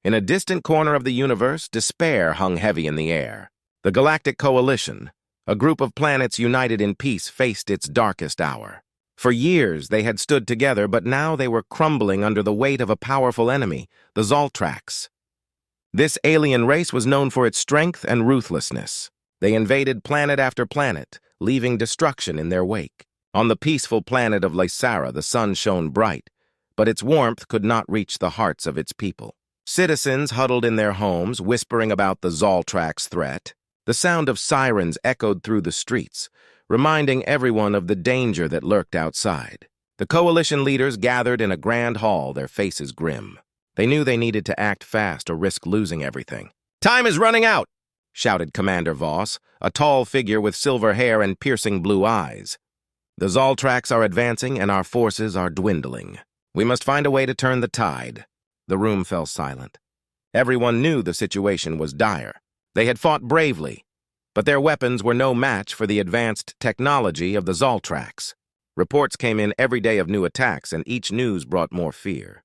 In a distant corner of the universe, despair hung heavy in the air. The Galactic Coalition, a group of planets united in peace, faced its darkest hour. For years, they had stood together, but now they were crumbling under the weight of a powerful enemy, the Zoltrax. This alien race was known for its strength and ruthlessness. They invaded planet after planet, leaving destruction in their wake. On the peaceful planet of Lysara, the sun shone bright, but its warmth could not reach the hearts of its people. Citizens huddled in their homes, whispering about the Zoltrax threat. The sound of sirens echoed through the streets, reminding everyone of the danger that lurked outside. The coalition leaders gathered in a grand hall, their faces grim. They knew they needed to act fast or risk losing everything. "Time is running out!" shouted Commander Voss, a tall figure with silver hair and piercing blue eyes. "The Zoltrax are advancing and our forces are dwindling. We must find a way to turn the tide." The room fell silent. Everyone knew the situation was dire. They had fought bravely, but their weapons were no match for the advanced technology of the Zoltrax. Reports came in every day of new attacks, and each news brought more fear.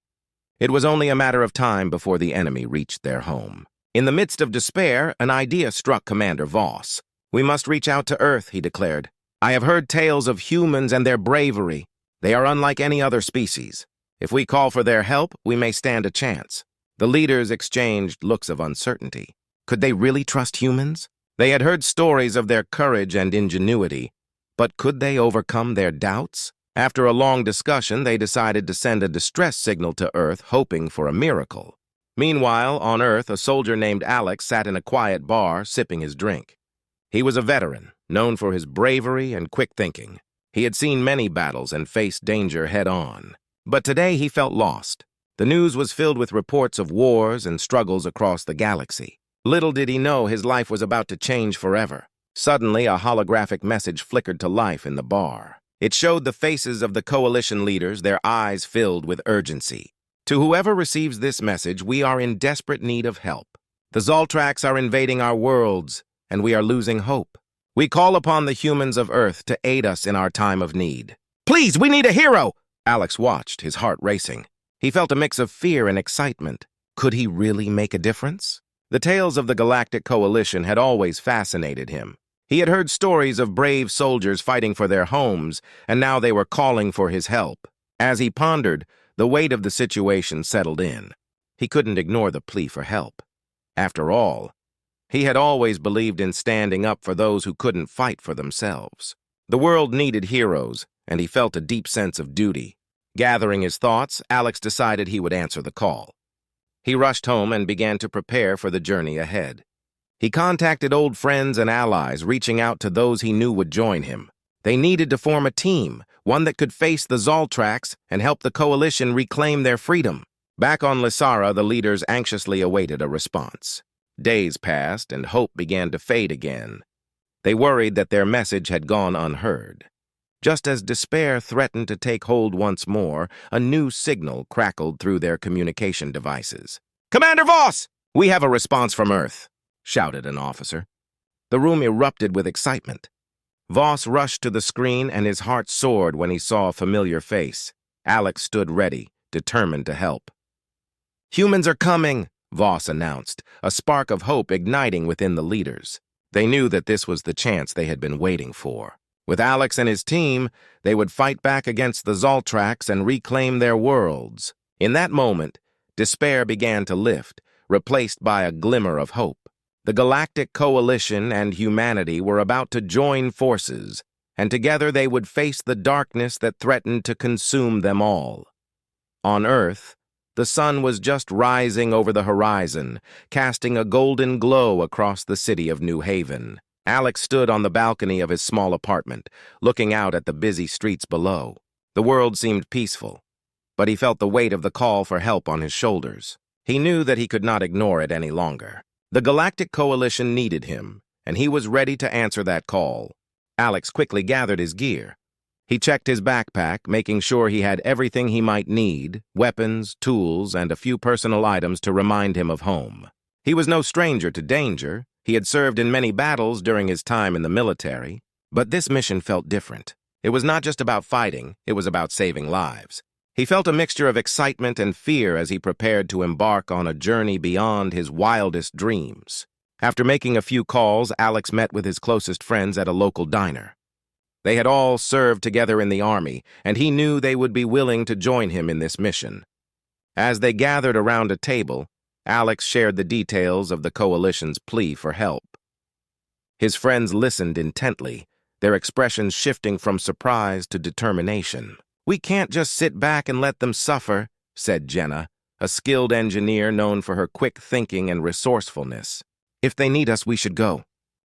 It was only a matter of time before the enemy reached their home. In the midst of despair, an idea struck Commander Voss. "We must reach out to Earth," he declared. "I have heard tales of humans and their bravery. They are unlike any other species. If we call for their help, we may stand a chance." The leaders exchanged looks of uncertainty. Could they really trust humans? They had heard stories of their courage and ingenuity, but could they overcome their doubts? After a long discussion, they decided to send a distress signal to Earth, hoping for a miracle. Meanwhile, on Earth, a soldier named Alex sat in a quiet bar, sipping his drink. He was a veteran, known for his bravery and quick thinking. He had seen many battles and faced danger head-on. But today he felt lost. The news was filled with reports of wars and struggles across the galaxy. Little did he know his life was about to change forever. Suddenly, a holographic message flickered to life in the bar. It showed the faces of the coalition leaders, their eyes filled with urgency. "To whoever receives this message, we are in desperate need of help. The Zoltrax are invading our worlds, and we are losing hope. We call upon the humans of Earth to aid us in our time of need." "Please, we need a hero!" Alex watched, his heart racing. He felt a mix of fear and excitement. Could he really make a difference? The tales of the Galactic Coalition had always fascinated him. He had heard stories of brave soldiers fighting for their homes, and now they were calling for his help. As he pondered, the weight of the situation settled in. He couldn't ignore the plea for help. After all, he had always believed in standing up for those who couldn't fight for themselves. The world needed heroes, and he felt a deep sense of duty. Gathering his thoughts, Alex decided he would answer the call. He rushed home and began to prepare for the journey ahead. He contacted old friends and allies, reaching out to those he knew would join him. They needed to form a team, one that could face the Zoltrax and help the coalition reclaim their freedom. Back on Lysara, the leaders anxiously awaited a response. Days passed, and hope began to fade again. They worried that their message had gone unheard. Just as despair threatened to take hold once more, a new signal crackled through their communication devices. "Commander Voss! We have a response from Earth!" shouted an officer. The room erupted with excitement. Voss rushed to the screen, and his heart soared when he saw a familiar face. Alex stood ready, determined to help. "Humans are coming!" Voss announced, a spark of hope igniting within the leaders. They knew that this was the chance they had been waiting for. With Alex and his team, they would fight back against the Zoltrax and reclaim their worlds. In that moment, despair began to lift, replaced by a glimmer of hope. The Galactic Coalition and humanity were about to join forces, and together they would face the darkness that threatened to consume them all. On Earth, the sun was just rising over the horizon, casting a golden glow across the city of New Haven. Alex stood on the balcony of his small apartment, looking out at the busy streets below. The world seemed peaceful, but he felt the weight of the call for help on his shoulders. He knew that he could not ignore it any longer. The Galactic Coalition needed him, and he was ready to answer that call. Alex quickly gathered his gear. He checked his backpack, making sure he had everything he might need, weapons, tools, and a few personal items to remind him of home. He was no stranger to danger. He had served in many battles during his time in the military, but this mission felt different. It was not just about fighting, it was about saving lives. He felt a mixture of excitement and fear as he prepared to embark on a journey beyond his wildest dreams. After making a few calls, Alex met with his closest friends at a local diner. They had all served together in the army, and he knew they would be willing to join him in this mission. As they gathered around a table, Alex shared the details of the coalition's plea for help. His friends listened intently, their expressions shifting from surprise to determination. "We can't just sit back and let them suffer," said Jenna, a skilled engineer known for her quick thinking and resourcefulness. "If they need us, we should go."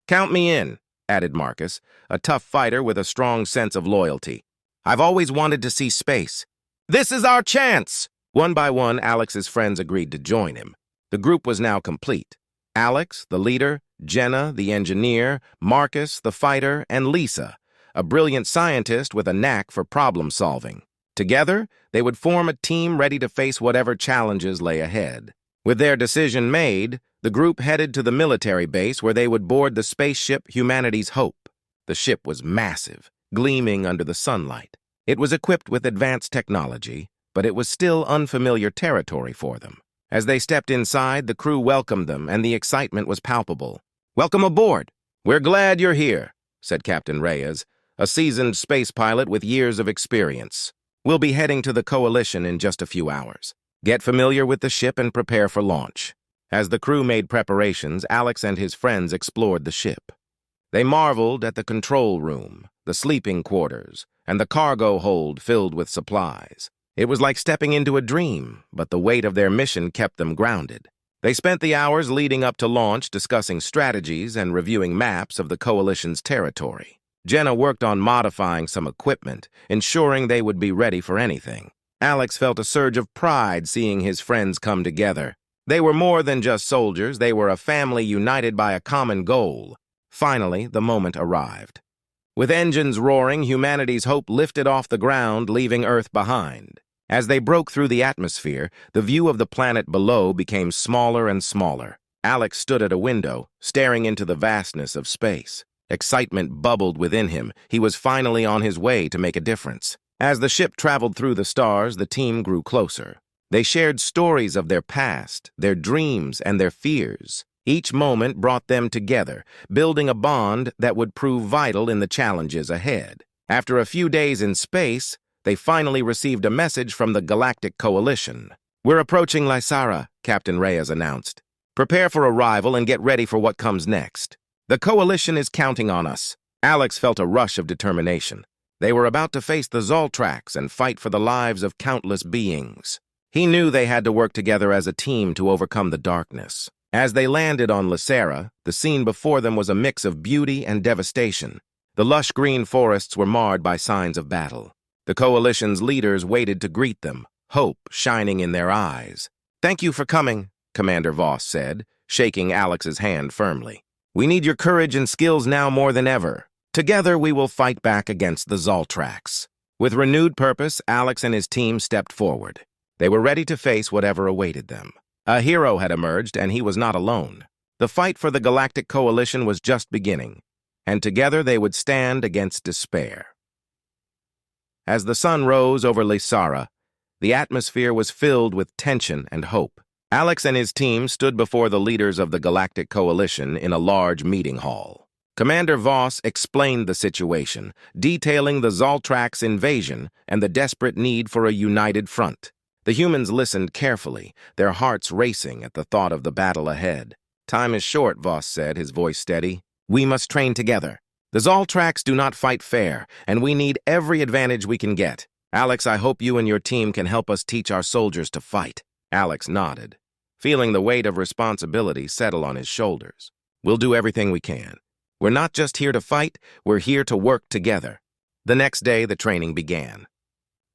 "Count me in," added Marcus, a tough fighter with a strong sense of loyalty. "I've always wanted to see space. This is our chance!" One by one, Alex's friends agreed to join him. The group was now complete. Alex, the leader, Jenna, the engineer, Marcus, the fighter, and Lisa, a brilliant scientist with a knack for problem-solving. Together, they would form a team ready to face whatever challenges lay ahead. With their decision made, the group headed to the military base where they would board the spaceship Humanity's Hope. The ship was massive, gleaming under the sunlight. It was equipped with advanced technology, but it was still unfamiliar territory for them. As they stepped inside, the crew welcomed them, and the excitement was palpable. "Welcome aboard. We're glad you're here," said Captain Reyes, a seasoned space pilot with years of experience. "We'll be heading to the Coalition in just a few hours. Get familiar with the ship and prepare for launch." As the crew made preparations, Alex and his friends explored the ship. They marveled at the control room, the sleeping quarters, and the cargo hold filled with supplies. It was like stepping into a dream, but the weight of their mission kept them grounded. They spent the hours leading up to launch discussing strategies and reviewing maps of the Coalition's territory. Jenna worked on modifying some equipment, ensuring they would be ready for anything. Alex felt a surge of pride seeing his friends come together. They were more than just soldiers, they were a family united by a common goal. Finally, the moment arrived. With engines roaring, Humanity's Hope lifted off the ground, leaving Earth behind. As they broke through the atmosphere, the view of the planet below became smaller and smaller. Alex stood at a window, staring into the vastness of space. Excitement bubbled within him. He was finally on his way to make a difference. As the ship traveled through the stars, the team grew closer. They shared stories of their past, their dreams, and their fears. Each moment brought them together, building a bond that would prove vital in the challenges ahead. After a few days in space, they finally received a message from the Galactic Coalition. "We're approaching Lysara," Captain Reyes announced. "Prepare for arrival and get ready for what comes next. The Coalition is counting on us." Alex felt a rush of determination. They were about to face the Zoltrax and fight for the lives of countless beings. He knew they had to work together as a team to overcome the darkness. As they landed on Lysara, the scene before them was a mix of beauty and devastation. The lush green forests were marred by signs of battle. The Coalition's leaders waited to greet them, hope shining in their eyes. "Thank you for coming," Commander Voss said, shaking Alex's hand firmly. "We need your courage and skills now more than ever. Together we will fight back against the Zoltrax." With renewed purpose, Alex and his team stepped forward. They were ready to face whatever awaited them. A hero had emerged, and he was not alone. The fight for the Galactic Coalition was just beginning, and together they would stand against despair. As the sun rose over Lysara, the atmosphere was filled with tension and hope. Alex and his team stood before the leaders of the Galactic Coalition in a large meeting hall. Commander Voss explained the situation, detailing the Zoltrax invasion and the desperate need for a united front. The humans listened carefully, their hearts racing at the thought of the battle ahead. "Time is short," Voss said, his voice steady. "We must train together. The Zoltrax do not fight fair, and we need every advantage we can get. Alex, I hope you and your team can help us teach our soldiers to fight." Alex nodded, feeling the weight of responsibility settle on his shoulders. "We'll do everything we can. We're not just here to fight, we're here to work together." The next day, the training began.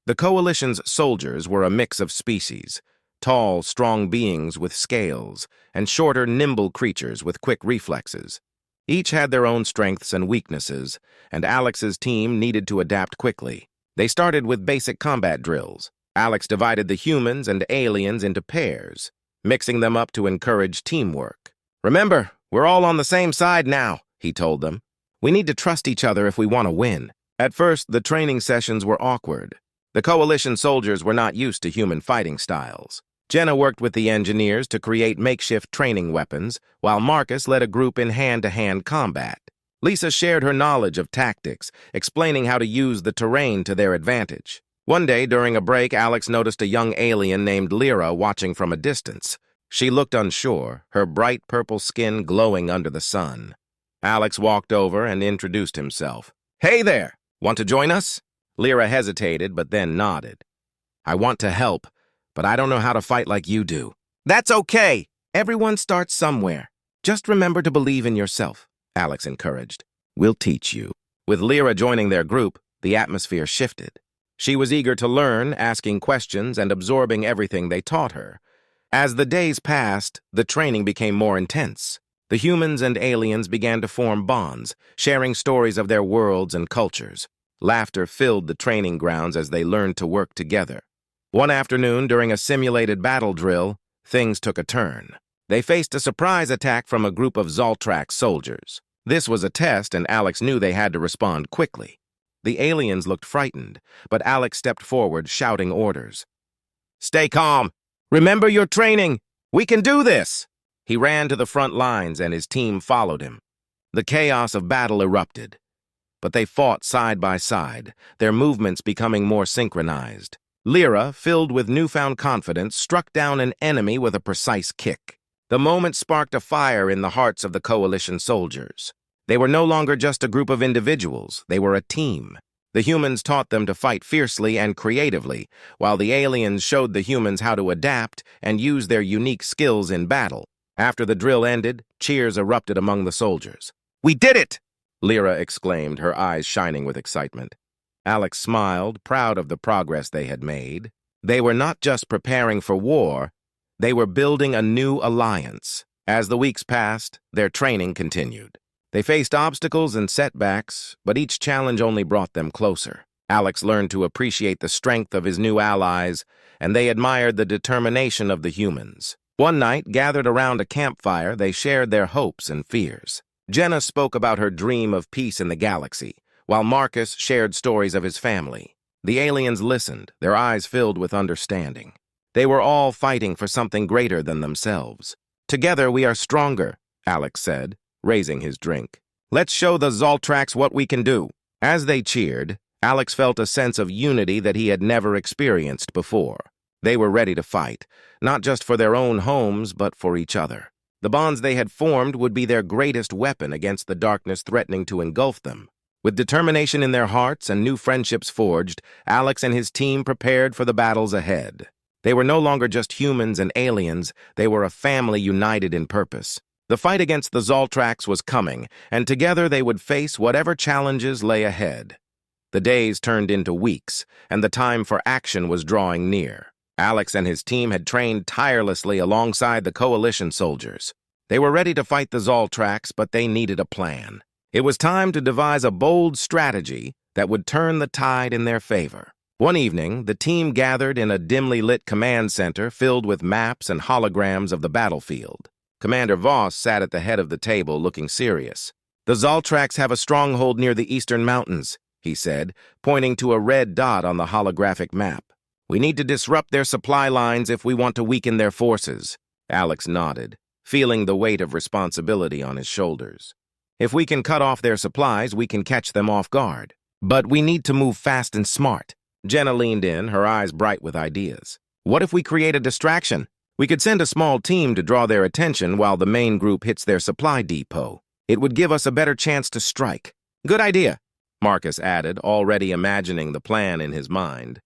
The Coalition's soldiers were a mix of species, tall, strong beings with scales, and shorter, nimble creatures with quick reflexes. Each had their own strengths and weaknesses, and Alex's team needed to adapt quickly. They started with basic combat drills. Alex divided the humans and aliens into pairs, mixing them up to encourage teamwork. "Remember, we're all on the same side now," he told them. "We need to trust each other if we want to win." At first, the training sessions were awkward. The Coalition soldiers were not used to human fighting styles. Jenna worked with the engineers to create makeshift training weapons, while Marcus led a group in hand-to-hand combat. Lisa shared her knowledge of tactics, explaining how to use the terrain to their advantage. One day, during a break, Alex noticed a young alien named Lyra watching from a distance. She looked unsure, her bright purple skin glowing under the sun. Alex walked over and introduced himself. "Hey there! Want to join us?" Lyra hesitated, but then nodded. "I want to help, but I don't know how to fight like you do." "That's okay! Everyone starts somewhere. Just remember to believe in yourself," Alex encouraged. "We'll teach you." With Lyra joining their group, the atmosphere shifted. She was eager to learn, asking questions and absorbing everything they taught her. As the days passed, the training became more intense. The humans and aliens began to form bonds, sharing stories of their worlds and cultures. Laughter filled the training grounds as they learned to work together. One afternoon, during a simulated battle drill, things took a turn. They faced a surprise attack from a group of Zoltrax soldiers. This was a test, and Alex knew they had to respond quickly. The aliens looked frightened, but Alex stepped forward, shouting orders. "Stay calm! Remember your training! We can do this!" He ran to the front lines, and his team followed him. The chaos of battle erupted, but they fought side by side, their movements becoming more synchronized. Lyra, filled with newfound confidence, struck down an enemy with a precise kick. The moment sparked a fire in the hearts of the Coalition soldiers. They were no longer just a group of individuals, they were a team. The humans taught them to fight fiercely and creatively, while the aliens showed the humans how to adapt and use their unique skills in battle. After the drill ended, cheers erupted among the soldiers. "We did it!" Lyra exclaimed, her eyes shining with excitement. Alex smiled, proud of the progress they had made. They were not just preparing for war, they were building a new alliance. As the weeks passed, their training continued. They faced obstacles and setbacks, but each challenge only brought them closer. Alex learned to appreciate the strength of his new allies, and they admired the determination of the humans. One night, gathered around a campfire, they shared their hopes and fears. Jenna spoke about her dream of peace in the galaxy, while Marcus shared stories of his family. The aliens listened, their eyes filled with understanding. They were all fighting for something greater than themselves. "Together we are stronger," Alex said, raising his drink. "Let's show the Zoltrax what we can do." As they cheered, Alex felt a sense of unity that he had never experienced before. They were ready to fight, not just for their own homes, but for each other. The bonds they had formed would be their greatest weapon against the darkness threatening to engulf them. With determination in their hearts and new friendships forged, Alex and his team prepared for the battles ahead. They were no longer just humans and aliens, they were a family united in purpose. The fight against the Zoltrax was coming, and together they would face whatever challenges lay ahead. The days turned into weeks, and the time for action was drawing near. Alex and his team had trained tirelessly alongside the Coalition soldiers. They were ready to fight the Zoltrax, but they needed a plan. It was time to devise a bold strategy that would turn the tide in their favor. One evening, the team gathered in a dimly lit command center filled with maps and holograms of the battlefield. Commander Voss sat at the head of the table, looking serious. "The Zoltrax have a stronghold near the eastern mountains," he said, pointing to a red dot on the holographic map. "We need to disrupt their supply lines if we want to weaken their forces." Alex nodded, feeling the weight of responsibility on his shoulders. "If we can cut off their supplies, we can catch them off guard. But we need to move fast and smart." Jenna leaned in, her eyes bright with ideas. "What if we create a distraction? We could send a small team to draw their attention while the main group hits their supply depot. It would give us a better chance to strike." "Good idea," Marcus added, already imagining the plan in his mind.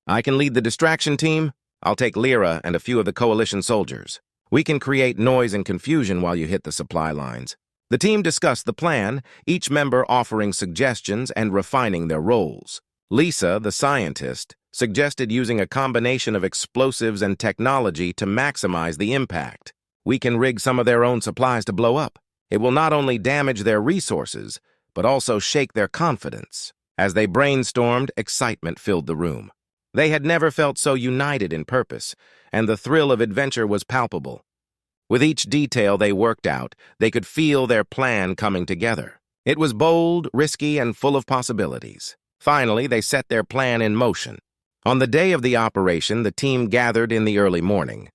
"I can lead the distraction team. I'll take Lyra and a few of the Coalition soldiers. We can create noise and confusion while you hit the supply lines." The team discussed the plan, each member offering suggestions and refining their roles. Lisa, the scientist, suggested using a combination of explosives and technology to maximize the impact. "We can rig some of their own supplies to blow up. It will not only damage their resources, but also shake their confidence." As they brainstormed, excitement filled the room. They had never felt so united in purpose, and the thrill of adventure was palpable. With each detail they worked out, they could feel their plan coming together. It was bold, risky, and full of possibilities. Finally, they set their plan in motion. On the day of the operation, the team gathered in the early morning.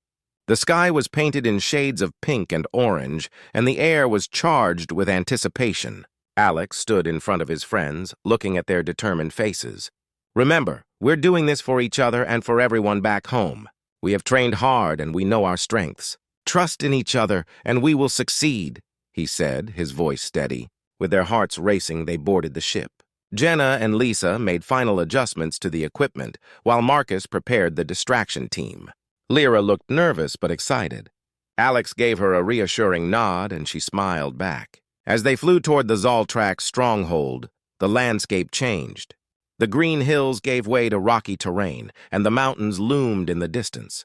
The sky was painted in shades of pink and orange, and the air was charged with anticipation. Alex stood in front of his friends, looking at their determined faces. "Remember, we're doing this for each other and for everyone back home. We have trained hard and we know our strengths. Trust in each other and we will succeed," he said, his voice steady. With their hearts racing, they boarded the ship. Jenna and Lisa made final adjustments to the equipment, while Marcus prepared the distraction team. Lyra looked nervous but excited. Alex gave her a reassuring nod and she smiled back. As they flew toward the Zoltrax stronghold, the landscape changed. The green hills gave way to rocky terrain, and the mountains loomed in the distance.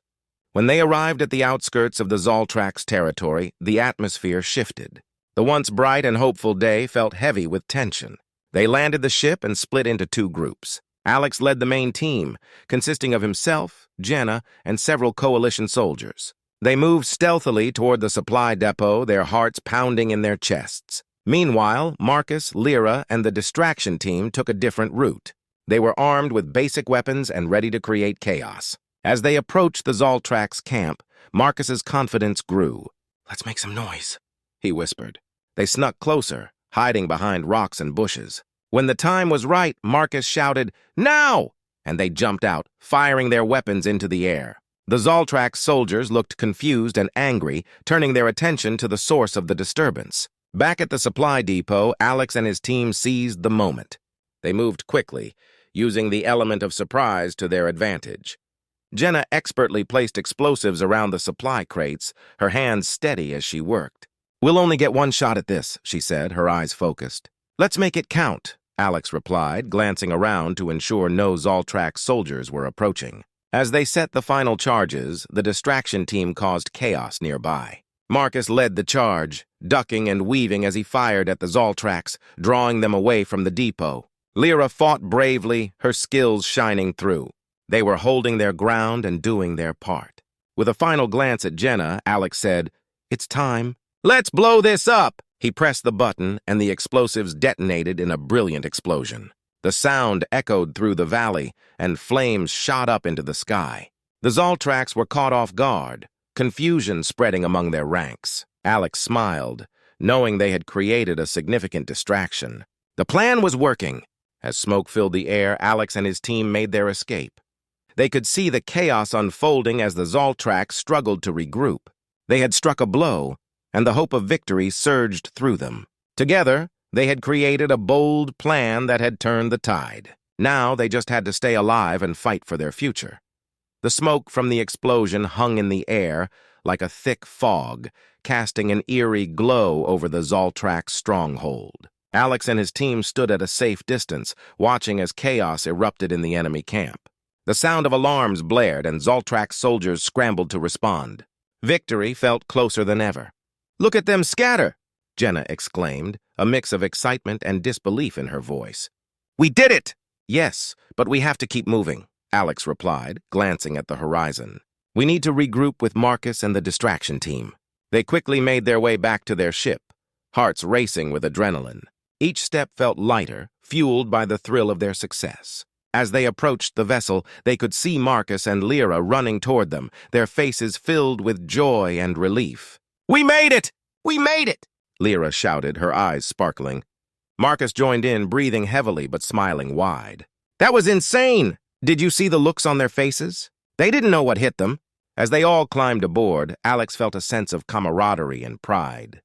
When they arrived at the outskirts of the Zoltrax territory, the atmosphere shifted. The once bright and hopeful day felt heavy with tension. They landed the ship and split into two groups. Alex led the main team, consisting of himself, Jenna, and several coalition soldiers. They moved stealthily toward the supply depot, their hearts pounding in their chests. Meanwhile, Marcus, Lyra, and the distraction team took a different route. They were armed with basic weapons and ready to create chaos. As they approached the Zoltrax camp, Marcus's confidence grew. "Let's make some noise," he whispered. They snuck closer, hiding behind rocks and bushes. When the time was right, Marcus shouted, "Now!" and they jumped out, firing their weapons into the air. The Zoltrax soldiers looked confused and angry, turning their attention to the source of the disturbance. Back at the supply depot, Alex and his team seized the moment. They moved quickly, using the element of surprise to their advantage. Jenna expertly placed explosives around the supply crates, her hands steady as she worked. "We'll only get one shot at this," she said, her eyes focused. "Let's make it count," Alex replied, glancing around to ensure no Zoltrax soldiers were approaching. As they set the final charges, the distraction team caused chaos nearby. Marcus led the charge, ducking and weaving as he fired at the Zoltrax, drawing them away from the depot. Lyra fought bravely, her skills shining through. They were holding their ground and doing their part. With a final glance at Jenna, Alex said, "It's time. Let's blow this up!" He pressed the button, and the explosives detonated in a brilliant explosion. The sound echoed through the valley, and flames shot up into the sky. The Zoltrax were caught off guard, confusion spreading among their ranks. Alex smiled, knowing they had created a significant distraction. The plan was working. As smoke filled the air, Alex and his team made their escape. They could see the chaos unfolding as the Zoltrax struggled to regroup. They had struck a blow, and the hope of victory surged through them. Together, they had created a bold plan that had turned the tide. Now they just had to stay alive and fight for their future. The smoke from the explosion hung in the air like a thick fog, casting an eerie glow over the Zoltrax stronghold. Alex and his team stood at a safe distance, watching as chaos erupted in the enemy camp. The sound of alarms blared, and Zoltrax soldiers scrambled to respond. Victory felt closer than ever. "Look at them scatter!" Jenna exclaimed, a mix of excitement and disbelief in her voice. "We did it!" "Yes, but we have to keep moving," Alex replied, glancing at the horizon. "We need to regroup with Marcus and the distraction team." They quickly made their way back to their ship, hearts racing with adrenaline. Each step felt lighter, fueled by the thrill of their success. As they approached the vessel, they could see Marcus and Lyra running toward them, their faces filled with joy and relief. "We made it! We made it!" Lyra shouted, her eyes sparkling. Marcus joined in, breathing heavily but smiling wide. "That was insane! Did you see the looks on their faces? They didn't know what hit them." As they all climbed aboard, Alex felt a sense of camaraderie and pride.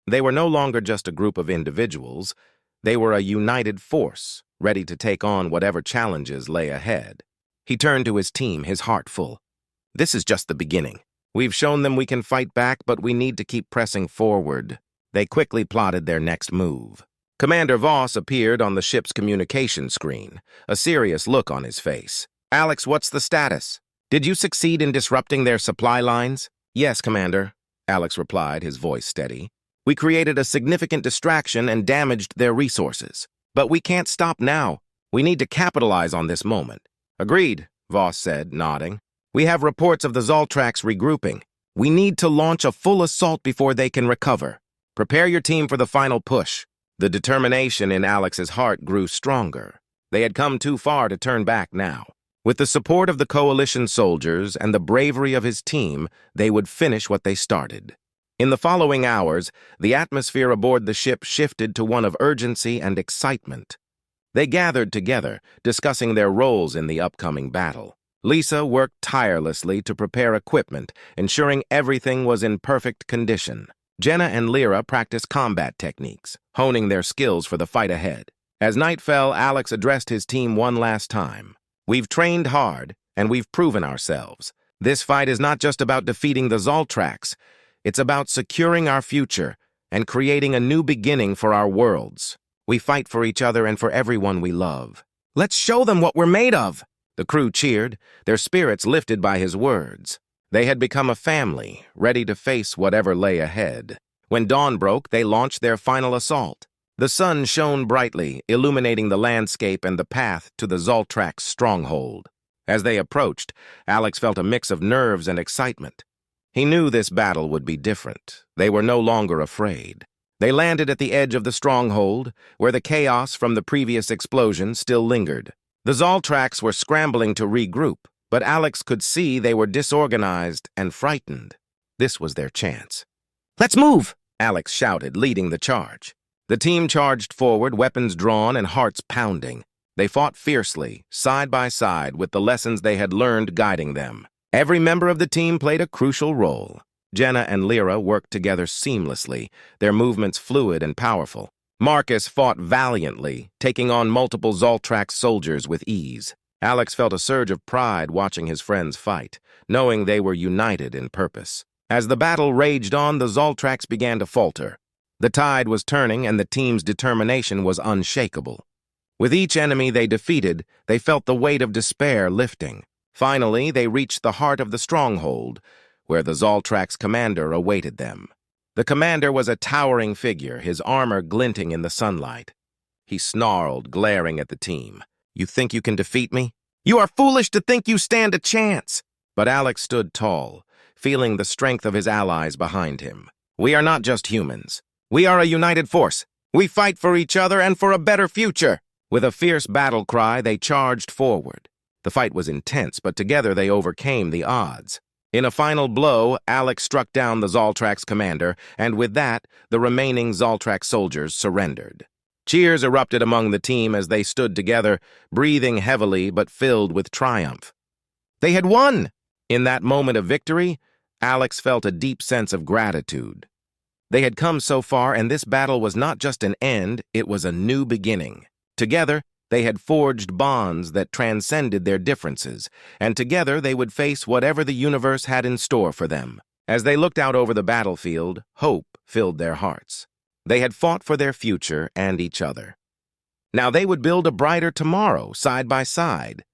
They were no longer just a group of individuals. They were a united force, ready to take on whatever challenges lay ahead. He turned to his team, his heart full. "This is just the beginning. We've shown them we can fight back, but we need to keep pressing forward." They quickly plotted their next move. Commander Voss appeared on the ship's communication screen, a serious look on his face. "Alex, what's the status? Did you succeed in disrupting their supply lines?" "Yes, Commander," Alex replied, his voice steady. "We created a significant distraction and damaged their resources. But we can't stop now. We need to capitalize on this moment." "Agreed," Voss said, nodding. "We have reports of the Zoltrax regrouping. We need to launch a full assault before they can recover. Prepare your team for the final push." The determination in Alex's heart grew stronger. They had come too far to turn back now. With the support of the coalition soldiers and the bravery of his team, they would finish what they started. In the following hours, the atmosphere aboard the ship shifted to one of urgency and excitement. They gathered together, discussing their roles in the upcoming battle. Lisa worked tirelessly to prepare equipment, ensuring everything was in perfect condition. Jenna and Lyra practiced combat techniques, honing their skills for the fight ahead. As night fell, Alex addressed his team one last time. "We've trained hard, and we've proven ourselves. This fight is not just about defeating the Zoltrax. It's about securing our future and creating a new beginning for our worlds. We fight for each other and for everyone we love. Let's show them what we're made of!" The crew cheered, their spirits lifted by his words. They had become a family, ready to face whatever lay ahead. When dawn broke, they launched their final assault. The sun shone brightly, illuminating the landscape and the path to the Zoltrax stronghold. As they approached, Alex felt a mix of nerves and excitement. He knew this battle would be different. They were no longer afraid. They landed at the edge of the stronghold, where the chaos from the previous explosion still lingered. The Zoltrax were scrambling to regroup, but Alex could see they were disorganized and frightened. This was their chance. "Let's move!" Alex shouted, leading the charge. The team charged forward, weapons drawn and hearts pounding. They fought fiercely, side by side, with the lessons they had learned guiding them. Every member of the team played a crucial role. Jenna and Lyra worked together seamlessly, their movements fluid and powerful. Marcus fought valiantly, taking on multiple Zoltrax soldiers with ease. Alex felt a surge of pride watching his friends fight, knowing they were united in purpose. As the battle raged on, the Zoltrax began to falter. The tide was turning, and the team's determination was unshakable. With each enemy they defeated, they felt the weight of despair lifting. Finally, they reached the heart of the stronghold, where the Zoltrax commander awaited them. The commander was a towering figure, his armor glinting in the sunlight. He snarled, glaring at the team. "You think you can defeat me? You are foolish to think you stand a chance!" But Alex stood tall, feeling the strength of his allies behind him. "We are not just humans. We are a united force. We fight for each other and for a better future." With a fierce battle cry, they charged forward. The fight was intense, but together they overcame the odds. In a final blow, Alex struck down the Zoltrax commander, and with that, the remaining Zoltrax soldiers surrendered. Cheers erupted among the team as they stood together, breathing heavily but filled with triumph. They had won! In that moment of victory, Alex felt a deep sense of gratitude. They had come so far, and this battle was not just an end, it was a new beginning. Together, they had forged bonds that transcended their differences, and together they would face whatever the universe had in store for them. As they looked out over the battlefield, hope filled their hearts. They had fought for their future and each other. Now they would build a brighter tomorrow, side by side.